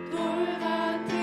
돌 같은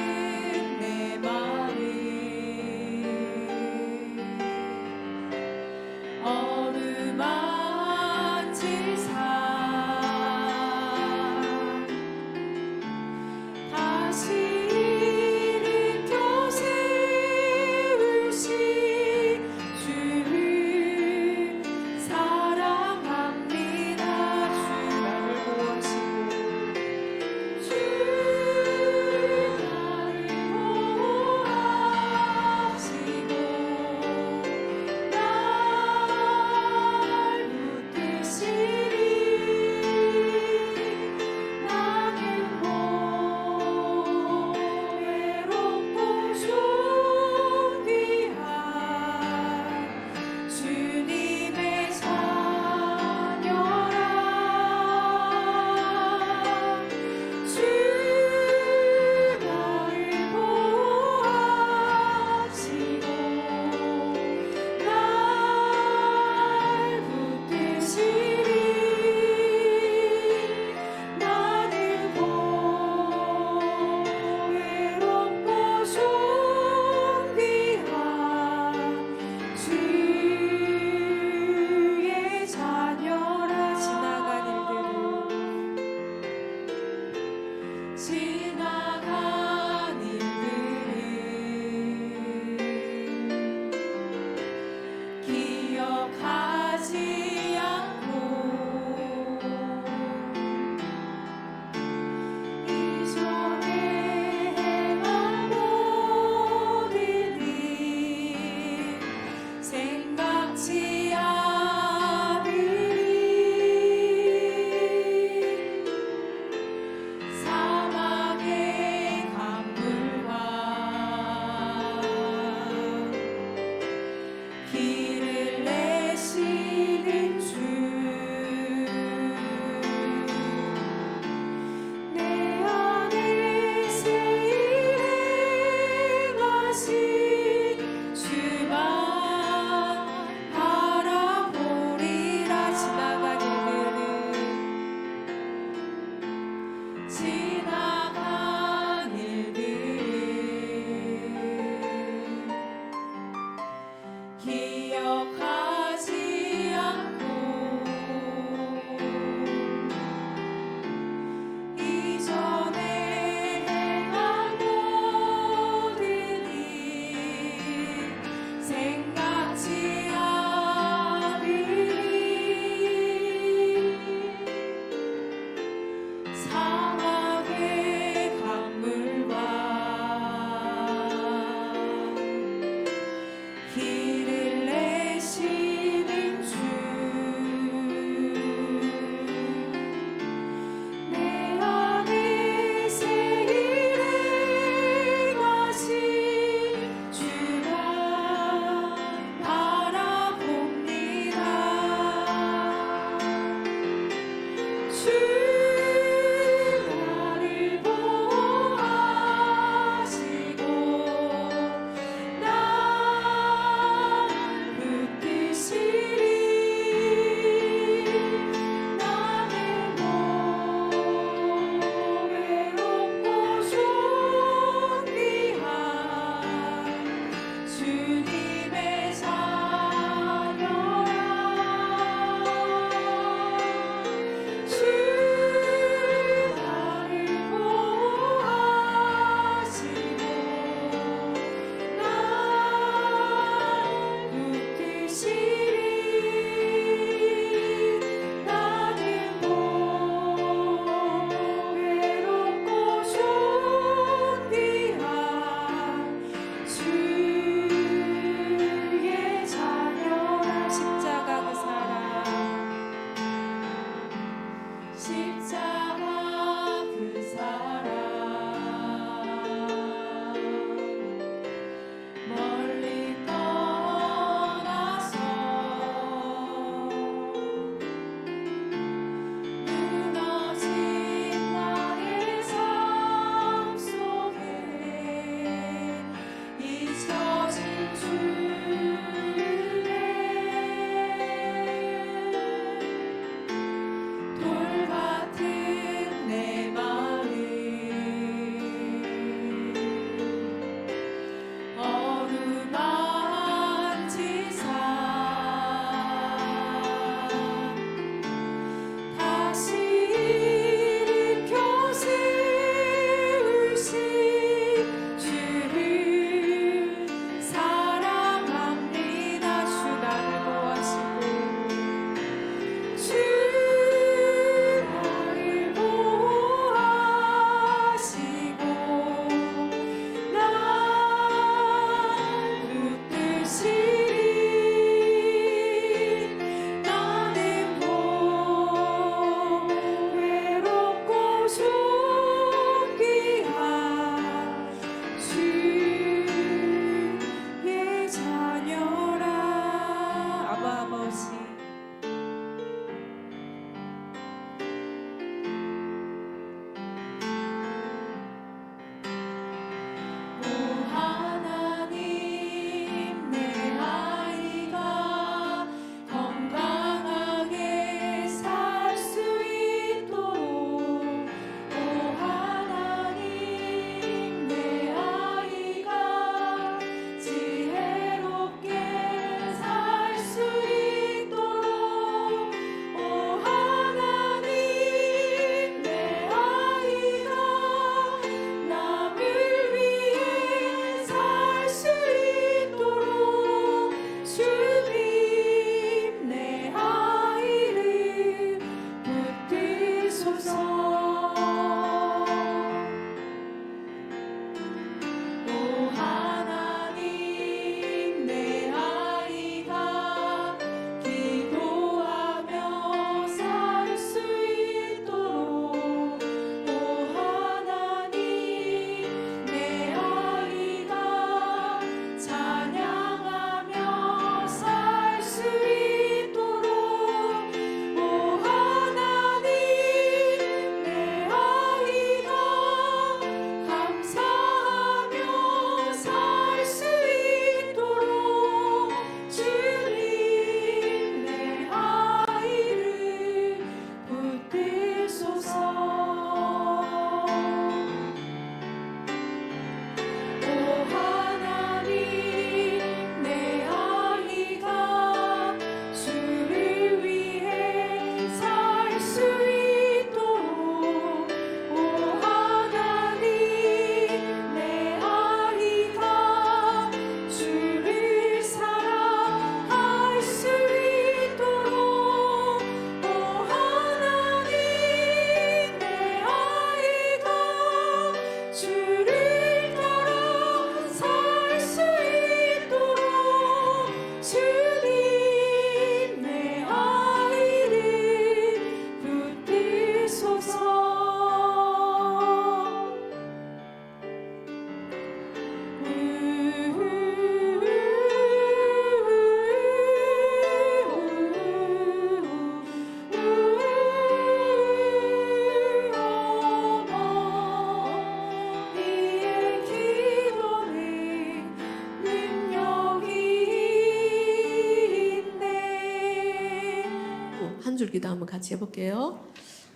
기도 한번 같이 해볼게요.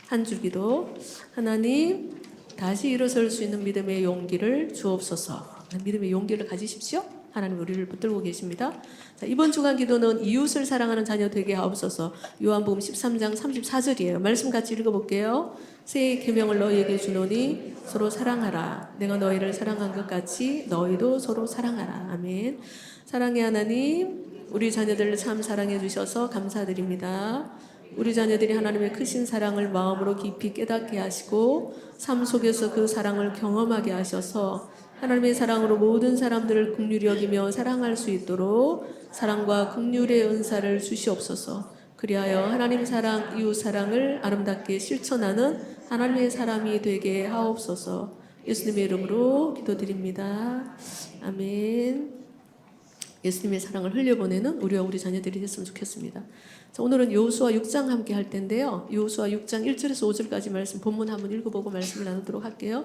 한 줄 기도. 하나님, 다시 일어설 수 있는 믿음의 용기를 주옵소서. 믿음의 용기를 가지십시오. 하나님 우리를 붙들고 계십니다. 자, 이번 주간 기도는 이웃을 사랑하는 자녀 되게 하옵소서. 요한복음 13장 34절이에요. 말씀 같이 읽어볼게요. 새 계명을 너희에게 주노니 서로 사랑하라. 내가 너희를 사랑한 것 같이 너희도 서로 사랑하라. 아멘. 사랑의 하나님, 우리 자녀들을 참 사랑해 주셔서 감사드립니다. 우리 자녀들이 하나님의 크신 사랑을 마음으로 깊이 깨닫게 하시고 삶 속에서 그 사랑을 경험하게 하셔서 하나님의 사랑으로 모든 사람들을 긍휼히 여기며 사랑할 수 있도록 사랑과 긍휼의 은사를 주시옵소서. 그리하여 하나님 사랑, 이웃 사랑을 아름답게 실천하는 하나님의 사람이 되게 하옵소서. 예수님의 이름으로 기도드립니다. 아멘. 예수님의 사랑을 흘려보내는 우리와 우리 자녀들이 됐으면 좋겠습니다. 자, 오늘은 여호수아 6장 함께 할 텐데요. 여호수아 6장 1절에서 5절까지 말씀 본문 한번 읽어보고 말씀을 나누도록 할게요.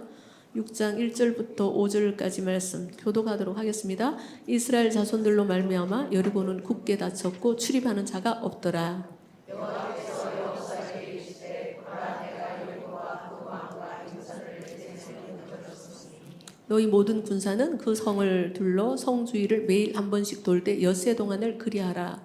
6장 1절부터 5절까지 말씀 교독하도록 하겠습니다. 이스라엘 자손들로 말미암아 여리고는 굳게 닫혔고 출입하는 자가 없더라. 너희 모든 군사는 그 성을 둘러 성 주위를 매일 한 번씩 돌 때 엿새 동안을 그리하라.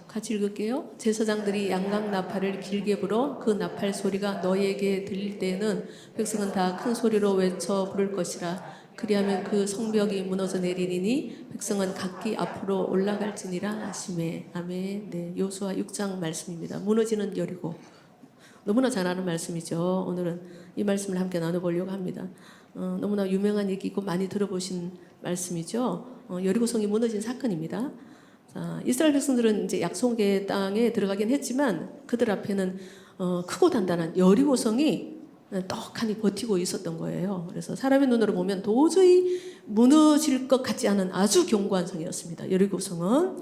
같이 읽을게요. 제사장들이 양각 나팔을 길게 불어 그 나팔 소리가 너희에게 들릴 때에는 백성은 다 큰 소리로 외쳐 부를 것이라. 그리하면 그 성벽이 무너져 내리니 백성은 각기 앞으로 올라갈지니라 하시매. 아멘. 네, 여호수아 6장 말씀입니다. 무너지는 여리고. 너무나 잘 아는 말씀이죠. 오늘은 이 말씀을 함께 나눠보려고 합니다. 너무나 유명한 얘기고 많이 들어보신 말씀이죠. 여리고성이 무너진 사건입니다. 자, 이스라엘 백성들은 이제 약속의 땅에 들어가긴 했지만 그들 앞에는 크고 단단한 여리고성이 떡하니 버티고 있었던 거예요. 그래서 사람의 눈으로 보면 도저히 무너질 것 같지 않은 아주 견고한 성이었습니다. 여리고성은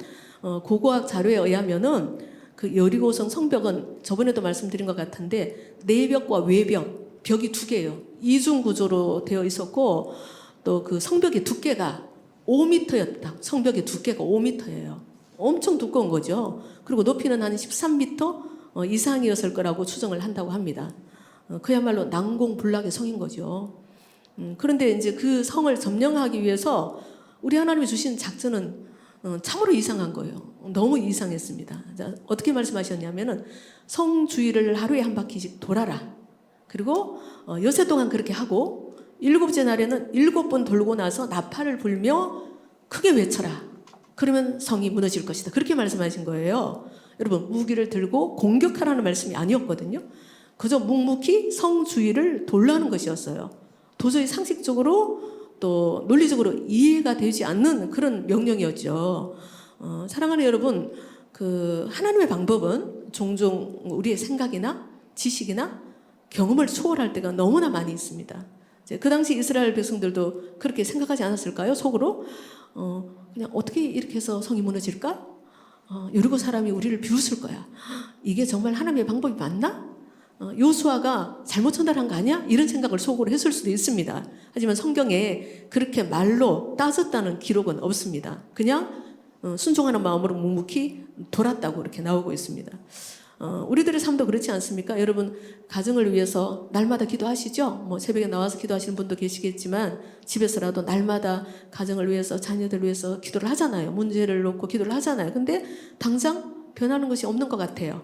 고고학 자료에 의하면은 그 여리고성 성벽은 저번에도 말씀드린 것 같은데 내벽과 외벽, 벽이 두 개예요. 이중 구조로 되어 있었고 또 그 성벽의 두께가 5m였다. 성벽의 두께가 5m예요. 엄청 두꺼운 거죠. 그리고 높이는 한 13m 이상이었을 거라고 추정을 한다고 합니다. 그야말로 난공불락의 성인 거죠. 그런데 이제 그 성을 점령하기 위해서 우리 하나님이 주신 작전은 참으로 이상한 거예요. 너무 이상했습니다. 자, 어떻게 말씀하셨냐면은 성 주위를 하루에 한 바퀴씩 돌아라. 그리고 엿새 동안 그렇게 하고 7째 날에는 7번 돌고 나서 나팔을 불며 크게 외쳐라. 그러면 성이 무너질 것이다. 그렇게 말씀하신 거예요. 여러분, 무기를 들고 공격하라는 말씀이 아니었거든요. 그저 묵묵히 성 주위를 돌라는 것이었어요. 도저히 상식적으로 또 논리적으로 이해가 되지 않는 그런 명령이었죠. 사랑하는 여러분, 그 하나님의 방법은 종종 우리의 생각이나 지식이나 경험을 초월할 때가 너무나 많이 있습니다. 그 당시 이스라엘 백성들도 그렇게 생각하지 않았을까요? 속으로 그냥 어떻게 이렇게 해서 성이 무너질까? 여리고 사람이 우리를 비웃을 거야. 이게 정말 하나님의 방법이 맞나? 여호수아가 잘못 전달한 거 아니야? 이런 생각을 속으로 했을 수도 있습니다. 하지만 성경에 그렇게 말로 따졌다는 기록은 없습니다. 그냥 순종하는 마음으로 묵묵히 돌았다고 이렇게 나오고 있습니다. 우리들의 삶도 그렇지 않습니까? 여러분, 가정을 위해서 날마다 기도하시죠? 뭐 새벽에 나와서 기도하시는 분도 계시겠지만 집에서라도 날마다 가정을 위해서, 자녀들 위해서 기도를 하잖아요. 문제를 놓고 기도를 하잖아요. 근데 당장 변하는 것이 없는 것 같아요.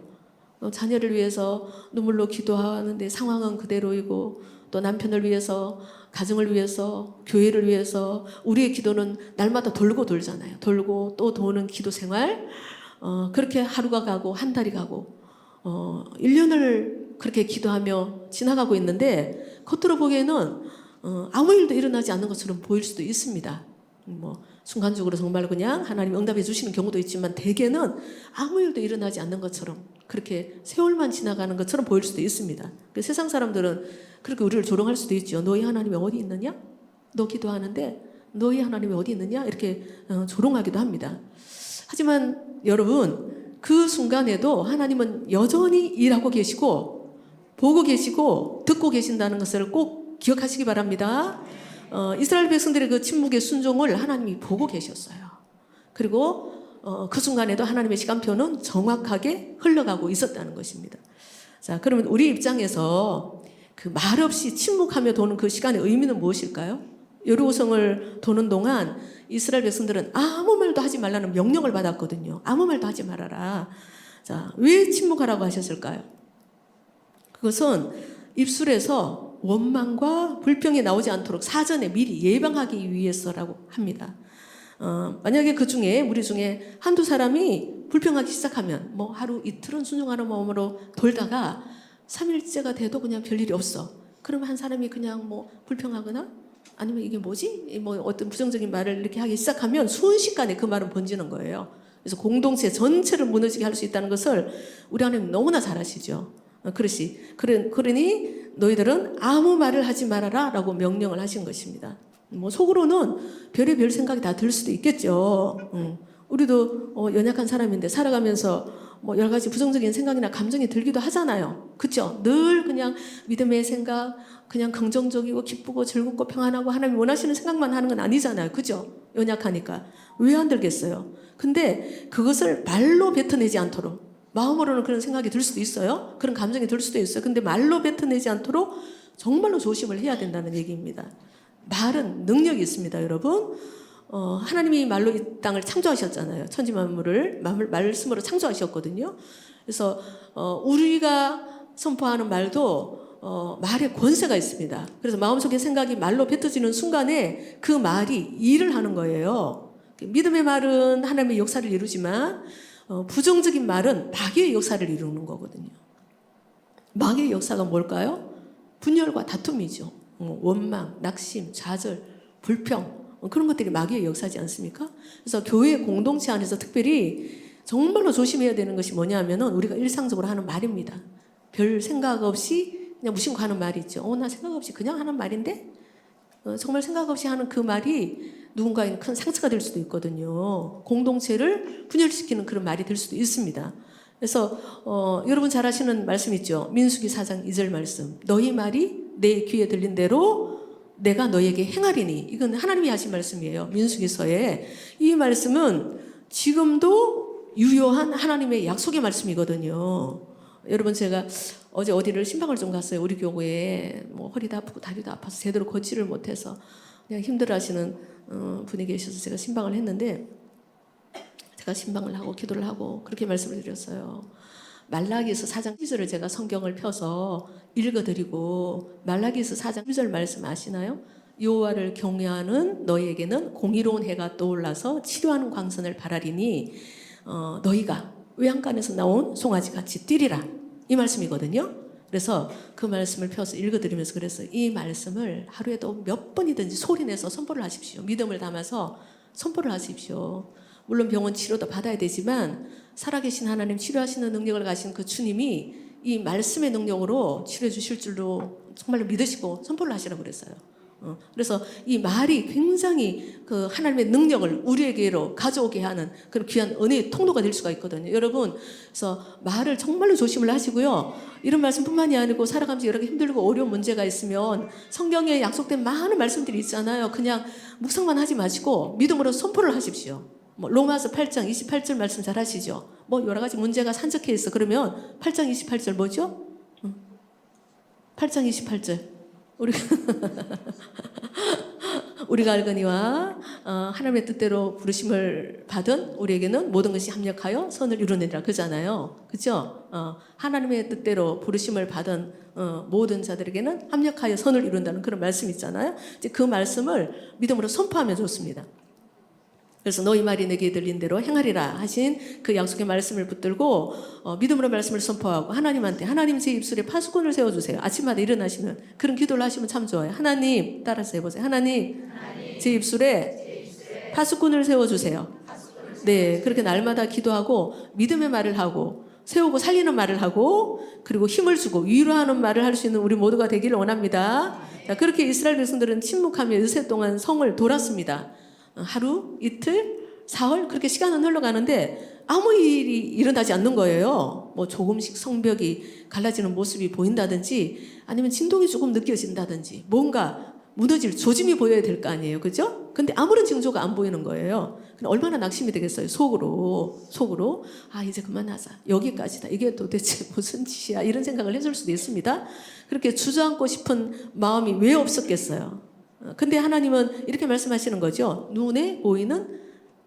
자녀를 위해서 눈물로 기도하는데 상황은 그대로이고, 또 남편을 위해서, 가정을 위해서, 교회를 위해서 우리의 기도는 날마다 돌고 돌잖아요. 돌고 또 도는 기도 생활. 그렇게 하루가 가고 한 달이 가고 1년을 그렇게 기도하며 지나가고 있는데 겉으로 보기에는 아무 일도 일어나지 않는 것처럼 보일 수도 있습니다. 뭐 순간적으로 정말 그냥 하나님이 응답해 주시는 경우도 있지만 대개는 아무 일도 일어나지 않는 것처럼 그렇게 세월만 지나가는 것처럼 보일 수도 있습니다. 세상 사람들은 그렇게 우리를 조롱할 수도 있죠. 너희 하나님이 어디 있느냐? 너 기도하는데 너희 하나님이 어디 있느냐? 이렇게 조롱하기도 합니다. 하지만 여러분, 그 순간에도 하나님은 여전히 일하고 계시고 보고 계시고 듣고 계신다는 것을 꼭 기억하시기 바랍니다. 이스라엘 백성들의 그 침묵의 순종을 하나님이 보고 계셨어요. 그리고 그 순간에도 하나님의 시간표는 정확하게 흘러가고 있었다는 것입니다. 자, 그러면 우리 입장에서 그 말없이 침묵하며 도는 그 시간의 의미는 무엇일까요? 여리고성을 도는 동안 이스라엘 백성들은 아무 말도 하지 말라는 명령을 받았거든요. 아무 말도 하지 말아라. 자, 왜 침묵하라고 하셨을까요? 그것은 입술에서 원망과 불평이 나오지 않도록 사전에 미리 예방하기 위해서라고 합니다. 만약에 그 중에 우리 중에 한두 사람이 불평하기 시작하면 뭐 하루 이틀은 순종하는 마음으로 돌다가 3일째가 돼도 그냥 별일이 없어. 그러면 한 사람이 그냥 뭐 불평하거나 아니면 이게 뭐지? 뭐 어떤 부정적인 말을 이렇게 하기 시작하면 순식간에 그 말은 번지는 거예요. 그래서 공동체 전체를 무너지게 할 수 있다는 것을 우리 하나님 너무나 잘 아시죠. 그러니 너희들은 아무 말을 하지 말아라 라고 명령을 하신 것입니다. 뭐 속으로는 별의별 생각이 다 들 수도 있겠죠. 우리도 연약한 사람인데 살아가면서 뭐 여러 가지 부정적인 생각이나 감정이 들기도 하잖아요. 그렇죠? 늘 그냥 믿음의 생각, 그냥 긍정적이고 기쁘고 즐겁고 평안하고 하나님 원하시는 생각만 하는 건 아니잖아요. 그죠? 연약하니까. 왜 안 들겠어요? 근데 그것을 말로 뱉어내지 않도록, 마음으로는 그런 생각이 들 수도 있어요. 그런 감정이 들 수도 있어요. 근데 말로 뱉어내지 않도록 정말로 조심을 해야 된다는 얘기입니다. 말은 능력이 있습니다, 여러분. 하나님이 말로 이 땅을 창조하셨잖아요. 천지 만물을 말씀으로 창조하셨거든요. 그래서 우리가 선포하는 말도 말에 권세가 있습니다. 그래서 마음속의 생각이 말로 뱉어지는 순간에 그 말이 일을 하는 거예요. 믿음의 말은 하나님의 역사를 이루지만 부정적인 말은 마귀의 역사를 이루는 거거든요. 마귀의 역사가 뭘까요? 분열과 다툼이죠. 원망, 낙심, 좌절, 불평 그런 것들이 마귀의 역사지 않습니까? 그래서 교회 공동체 안에서 특별히 정말로 조심해야 되는 것이 뭐냐면은 우리가 일상적으로 하는 말입니다. 별 생각 없이 그냥 무심코 하는 말이 있죠. 나 생각 없이 그냥 하는 말인데 정말 생각 없이 하는 그 말이 누군가에는 큰 상처가 될 수도 있거든요. 공동체를 분열시키는 그런 말이 될 수도 있습니다. 그래서 여러분 잘 아시는 말씀 있죠. 민수기 4장 2절 말씀. 너희 말이 내 귀에 들린 대로 내가 너에게 행하리니. 이건 하나님이 하신 말씀이에요. 민수기서에. 이 말씀은 지금도 유효한 하나님의 약속의 말씀이거든요. 여러분 제가 어제 어디를 신방을 좀 갔어요. 우리 교회에 뭐 허리도 아프고 다리도 아파서 제대로 걷지를 못해서 그냥 힘들어하시는 분이 계셔서 제가 신방을 했는데 제가 신방을 하고 기도를 하고 그렇게 말씀을 드렸어요. 말라기서 4장 1절을 제가 성경을 펴서 읽어드리고 말라기서 4장 1절 말씀 아시나요? 여호와를 경외하는 너희에게는 공의로운 해가 떠올라서 치료하는 광선을 바라리니 너희가 외양간에서 나온 송아지같이 뛰리라. 이 말씀이거든요. 그래서 그 말씀을 펴서 읽어드리면서 그랬어요. 이 말씀을 하루에도 몇 번이든지 소리내서 선포를 하십시오. 믿음을 담아서 선포를 하십시오. 물론 병원 치료도 받아야 되지만 살아계신 하나님 치료하시는 능력을 가진 그 주님이 이 말씀의 능력으로 치료해 주실 줄로 정말로 믿으시고 선포를 하시라고 그랬어요. 그래서 이 말이 굉장히 그 하나님의 능력을 우리에게로 가져오게 하는 그런 귀한 은혜의 통로가 될 수가 있거든요. 여러분, 그래서 말을 정말로 조심을 하시고요. 이런 말씀뿐만이 아니고 살아가면서 여러 개 힘들고 어려운 문제가 있으면 성경에 약속된 많은 말씀들이 있잖아요. 그냥 묵상만 하지 마시고 믿음으로 선포를 하십시오. 뭐 로마서 8장 28절 말씀 잘 하시죠. 뭐 여러 가지 문제가 산적해 있어. 그러면 8장 28절 뭐죠? 8장 28절. 우리가 알거니와 하나님의 뜻대로 부르심을 받은 우리에게는 모든 것이 합력하여 선을 이루느니라 그잖아요. 그렇죠? 하나님의 뜻대로 부르심을 받은 모든 자들에게는 합력하여 선을 이룬다는 그런 말씀 있잖아요. 이제 그 말씀을 믿음으로 선포하면 좋습니다. 그래서 너희 말이 내게 들린 대로 행하리라 하신 그 약속의 말씀을 붙들고 믿음으로 말씀을 선포하고 하나님한테 하나님 제 입술에 파수꾼을 세워주세요. 아침마다 일어나시면 그런 기도를 하시면 참 좋아요. 하나님 따라서 해보세요. 하나님 제 입술에 파수꾼을 세워주세요. 네, 그렇게 날마다 기도하고 믿음의 말을 하고 세우고 살리는 말을 하고 그리고 힘을 주고 위로하는 말을 할 수 있는 우리 모두가 되기를 원합니다. 자, 그렇게 이스라엘 백성들은 침묵하며 여세 동안 성을 돌았습니다. 하루, 이틀, 사흘 그렇게 시간은 흘러가는데 아무 일이 일어나지 않는 거예요. 뭐 조금씩 성벽이 갈라지는 모습이 보인다든지 아니면 진동이 조금 느껴진다든지 뭔가 무너질 조짐이 보여야 될 거 아니에요. 그죠? 근데 아무런 징조가 안 보이는 거예요. 얼마나 낙심이 되겠어요. 속으로 아 이제 그만하자. 여기까지다. 이게 도대체 무슨 짓이야. 이런 생각을 해줄 수도 있습니다. 그렇게 주저앉고 싶은 마음이 왜 없었겠어요. 근데 하나님은 이렇게 말씀하시는 거죠. 눈에 보이는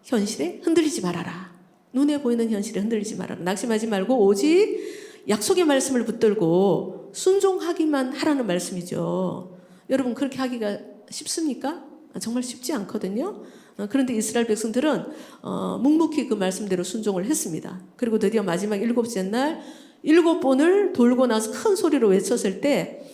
현실에 흔들리지 말아라. 눈에 보이는 현실에 흔들리지 말아라. 낙심하지 말고 오직 약속의 말씀을 붙들고 순종하기만 하라는 말씀이죠. 여러분 그렇게 하기가 쉽습니까? 정말 쉽지 않거든요. 그런데 이스라엘 백성들은 묵묵히 그 말씀대로 순종을 했습니다. 그리고 드디어 마지막 7째 날 7번을 돌고 나서 큰 소리로 외쳤을 때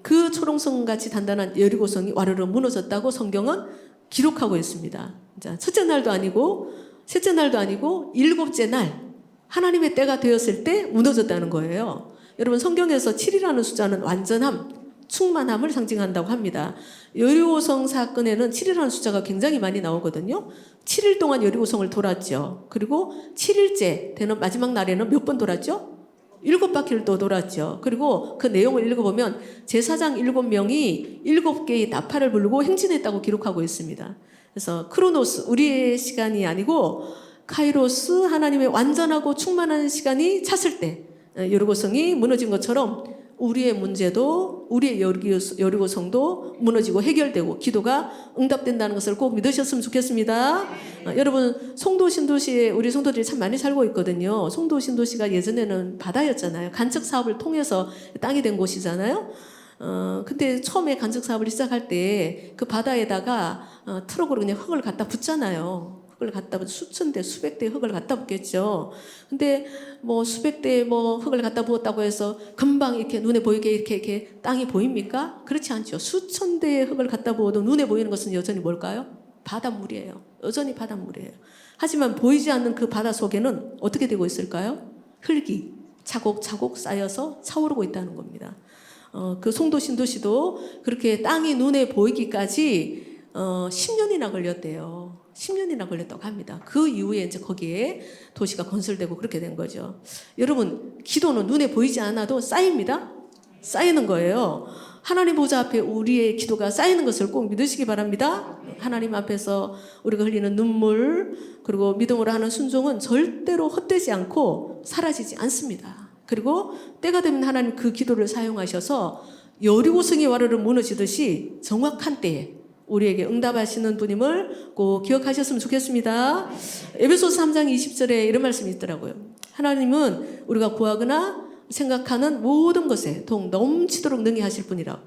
그 초롱성같이 단단한 여리고성이 와르르 무너졌다고 성경은 기록하고 있습니다. 자, 첫째 날도 아니고 셋째 날도 아니고 7째 날 하나님의 때가 되었을 때 무너졌다는 거예요. 여러분 성경에서 7이라는 숫자는 완전함, 충만함을 상징한다고 합니다. 여리고성 사건에는 7이라는 숫자가 굉장히 많이 나오거든요. 7일 동안 여리고성을 돌았죠. 그리고 7일째 되는 마지막 날에는 몇 번 돌았죠? 7바퀴를 또 돌았죠. 그리고 그 내용을 읽어보면 제사장 7명이 7개의 나팔을 불고 행진했다고 기록하고 있습니다. 그래서 크로노스, 우리의 시간이 아니고 카이로스, 하나님의 완전하고 충만한 시간이 찼을 때 여리고성이 무너진 것처럼 우리의 문제도 우리의 여리고성도 무너지고 해결되고 기도가 응답된다는 것을 꼭 믿으셨으면 좋겠습니다. 여러분 송도 신도시에 우리 성도들이 참 많이 살고 있거든요. 송도 신도시가 예전에는 바다였잖아요. 간척 사업을 통해서 땅이 된 곳이잖아요. 근데 처음에 간척 사업을 시작할 때 그 바다에다가 트럭으로 그냥 흙을 갖다 붓잖아요. 흙을 갖다 수천 대 수백 대 흙을 갖다 붓겠죠. 근데 뭐 수백 대 뭐 흙을 갖다 부었다고 해서 금방 이렇게 눈에 보이게 이렇게 땅이 보입니까? 그렇지 않죠. 수천 대의 흙을 갖다 부어도 눈에 보이는 것은 여전히 뭘까요? 바닷물이에요. 여전히 바닷물이에요. 하지만 보이지 않는 그 바다 속에는 어떻게 되고 있을까요? 흙이 차곡차곡 쌓여서 차오르고 있다는 겁니다. 그 송도 신도시도 그렇게 땅이 눈에 보이기까지 10년이나 걸렸대요. 10년이나 걸렸다고 합니다. 그 이후에 이제 거기에 도시가 건설되고 그렇게 된 거죠. 여러분, 기도는 눈에 보이지 않아도 쌓입니다. 쌓이는 거예요. 하나님 보좌 앞에 우리의 기도가 쌓이는 것을 꼭 믿으시기 바랍니다. 하나님 앞에서 우리가 흘리는 눈물, 그리고 믿음으로 하는 순종은 절대로 헛되지 않고 사라지지 않습니다. 그리고 때가 되면 하나님 그 기도를 사용하셔서 여리고성이 와르르 무너지듯이 정확한 때에 우리에게 응답하시는 분임을 꼭 기억하셨으면 좋겠습니다. 에베소서 3장 20절에 이런 말씀이 있더라고요. 하나님은 우리가 구하거나 생각하는 모든 것에 동 넘치도록 능히 하실 분이라.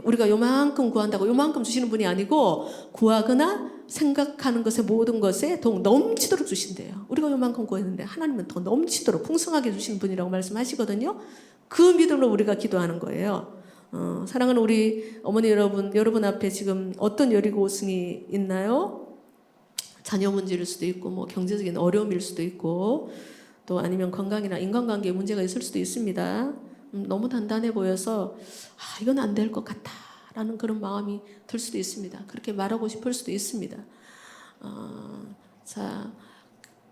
우리가 요만큼 구한다고 요만큼 주시는 분이 아니고 구하거나 생각하는 것에 모든 것에 동 넘치도록 주신대요. 우리가 요만큼 구했는데 하나님은 더 넘치도록 풍성하게 주시는 분이라고 말씀하시거든요. 그 믿음으로 우리가 기도하는 거예요. 사랑하는 우리 어머니 여러분 앞에 지금 어떤 여리고성이 있나요? 자녀 문제일 수도 있고 뭐 경제적인 어려움일 수도 있고 또 아니면 건강이나 인간관계에 문제가 있을 수도 있습니다. 너무 단단해 보여서 이건 안 될 것 같다라는 그런 마음이 들 수도 있습니다. 그렇게 말하고 싶을 수도 있습니다. 자,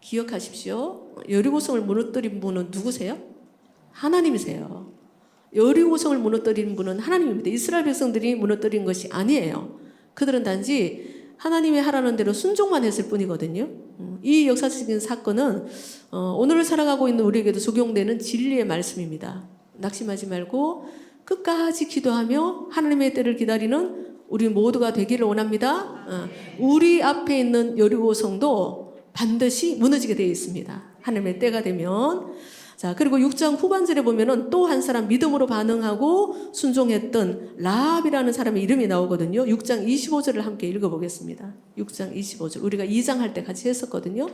기억하십시오. 여리고성을 무너뜨린 분은 누구세요? 하나님이세요. 여리고성을 무너뜨린 분은 하나님입니다. 이스라엘 백성들이 무너뜨린 것이 아니에요. 그들은 단지 하나님이 하라는 대로 순종만 했을 뿐이거든요. 이 역사적인 사건은 오늘을 살아가고 있는 우리에게도 적용되는 진리의 말씀입니다. 낙심하지 말고 끝까지 기도하며 하나님의 때를 기다리는 우리 모두가 되기를 원합니다. 우리 앞에 있는 여리고성도 반드시 무너지게 되어 있습니다. 하나님의 때가 되면. 자, 그리고 6장 후반절에 보면은 또 한 사람 믿음으로 반응하고 순종했던 라합이라는 사람의 이름이 나오거든요. 6장 25절을 함께 읽어보겠습니다. 6장 25절. 우리가 2장 할 때 같이 했었거든요.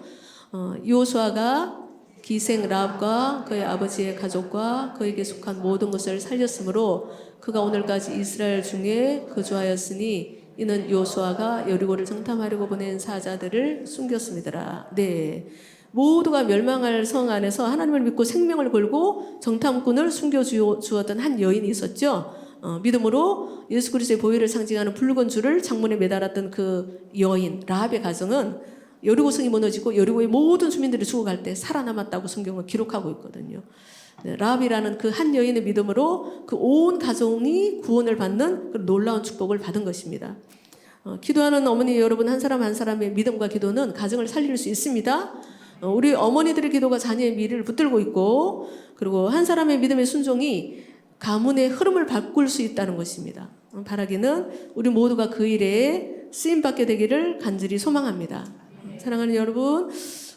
여호수아가 기생 라합과 그의 아버지의 가족과 그에게 속한 모든 것을 살렸으므로 그가 오늘까지 이스라엘 중에 거주하였으니 이는 여호수아가 여리고를 정탐하려고 보낸 사자들을 숨겼습니다. 네. 모두가 멸망할 성 안에서 하나님을 믿고 생명을 걸고 정탐꾼을 숨겨주었던 한 여인이 있었죠. 믿음으로 예수 그리스도의 보혈을 상징하는 붉은 줄을 창문에 매달았던 그 여인 라합의 가정은 여리고성이 무너지고 여리고의 모든 주민들이 죽어갈 때 살아남았다고 성경은 기록하고 있거든요. 라합이라는 그 한 여인의 믿음으로 그 온 가정이 구원을 받는 그 놀라운 축복을 받은 것입니다. 기도하는 어머니 여러분 한 사람 한 사람의 믿음과 기도는 가정을 살릴 수 있습니다. 우리 어머니들의 기도가 자녀의 미래를 붙들고 있고, 그리고 한 사람의 믿음의 순종이 가문의 흐름을 바꿀 수 있다는 것입니다. 바라기는 우리 모두가 그 일에 쓰임받게 되기를 간절히 소망합니다. 사랑하는 여러분,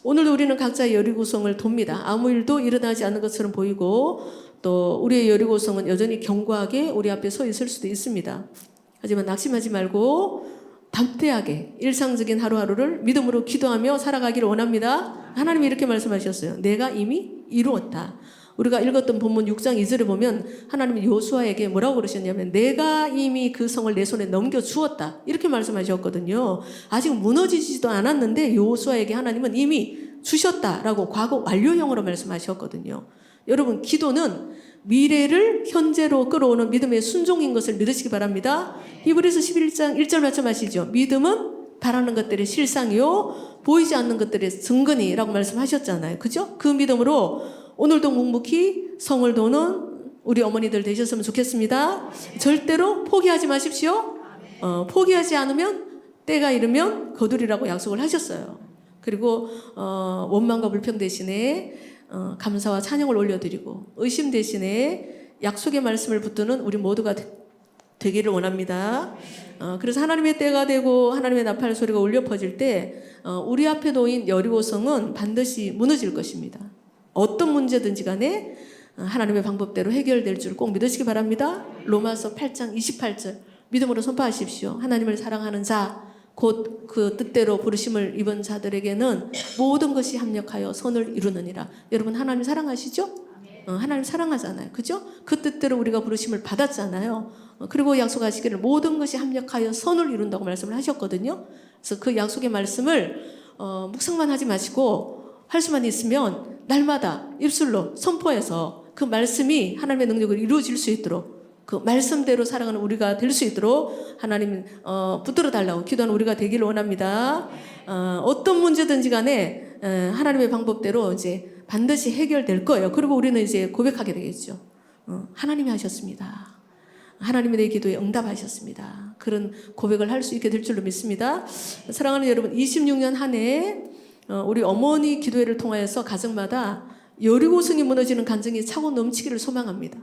오늘도 우리는 각자의 여리고성을 돕니다. 아무 일도 일어나지 않는 것처럼 보이고 또 우리의 여리고성은 여전히 견고하게 우리 앞에 서 있을 수도 있습니다. 하지만 낙심하지 말고 담대하게 일상적인 하루하루를 믿음으로 기도하며 살아가기를 원합니다. 하나님이 이렇게 말씀하셨어요. 내가 이미 이루었다. 우리가 읽었던 본문 6장 2절에 보면 하나님이 여호수아에게 뭐라고 그러셨냐면 내가 이미 그 성을 내 손에 넘겨주었다. 이렇게 말씀하셨거든요. 아직 무너지지도 않았는데 여호수아에게 하나님은 이미 주셨다라고 과거 완료형으로 말씀하셨거든요. 여러분, 기도는 미래를 현재로 끌어오는 믿음의 순종인 것을 믿으시기 바랍니다. 히브리서 11장 1절 말씀하시죠. 믿음은 바라는 것들의 실상이요 보이지 않는 것들의 증거니라고 말씀하셨잖아요. 그죠? 그 믿음으로 오늘도 묵묵히 성을 도는 우리 어머니들 되셨으면 좋겠습니다. 절대로 포기하지 마십시오. 포기하지 않으면 때가 이르면 거두리라고 약속을 하셨어요. 그리고 원망과 불평 대신에 감사와 찬양을 올려드리고 의심 대신에 약속의 말씀을 붙드는 우리 모두가 되기를 원합니다. 그래서 하나님의 때가 되고 하나님의 나팔 소리가 울려 퍼질 때 우리 앞에 놓인 여리고성은 반드시 무너질 것입니다. 어떤 문제든지 간에 하나님의 방법대로 해결될 줄 꼭 믿으시기 바랍니다. 로마서 8장 28절 믿음으로 선포하십시오. 하나님을 사랑하는 자 곧 그 뜻대로 부르심을 입은 자들에게는 모든 것이 합력하여 선을 이루느니라. 여러분, 하나님 사랑하시죠? 하나님 사랑하잖아요. 그죠? 그 뜻대로 우리가 부르심을 받았잖아요. 그리고 약속하시기를 모든 것이 합력하여 선을 이룬다고 말씀을 하셨거든요. 그래서 그 약속의 말씀을 묵상만 하지 마시고 할 수만 있으면 날마다 입술로 선포해서 그 말씀이 하나님의 능력으로 이루어질 수 있도록, 그 말씀대로 살아가는 우리가 될 수 있도록 하나님 붙들어 달라고 기도하는 우리가 되기를 원합니다. 어떤 문제든지 간에 하나님의 방법대로 이제 반드시 해결될 거예요. 그리고 우리는 이제 고백하게 되겠죠. 하나님이 하셨습니다. 하나님이 내 기도에 응답하셨습니다. 그런 고백을 할 수 있게 될 줄로 믿습니다. 사랑하는 여러분, 26년 한 해 우리 어머니 기도회를 통하여서 가정마다 여리고성이 무너지는 간증이 차고 넘치기를 소망합니다.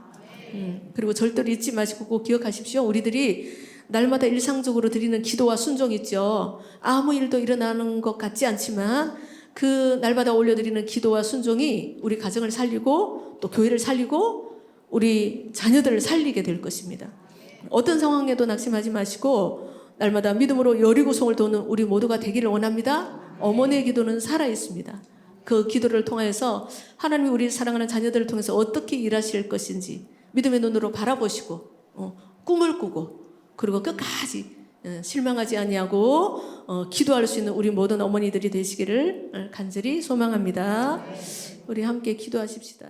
그리고 절대로 잊지 마시고 꼭 기억하십시오. 우리들이 날마다 일상적으로 드리는 기도와 순종 있죠. 아무 일도 일어나는 것 같지 않지만 그 날마다 올려드리는 기도와 순종이 우리 가정을 살리고 또 교회를 살리고 우리 자녀들을 살리게 될 것입니다. 어떤 상황에도 낙심하지 마시고 날마다 믿음으로 여리고성을 도는 우리 모두가 되기를 원합니다. 어머니의 기도는 살아있습니다. 그 기도를 통해서 하나님이 우리 사랑하는 자녀들을 통해서 어떻게 일하실 것인지 믿음의 눈으로 바라보시고 꿈을 꾸고 그리고 끝까지 실망하지 아니하고 기도할 수 있는 우리 모든 어머니들이 되시기를 간절히 소망합니다. 우리 함께 기도하십시다.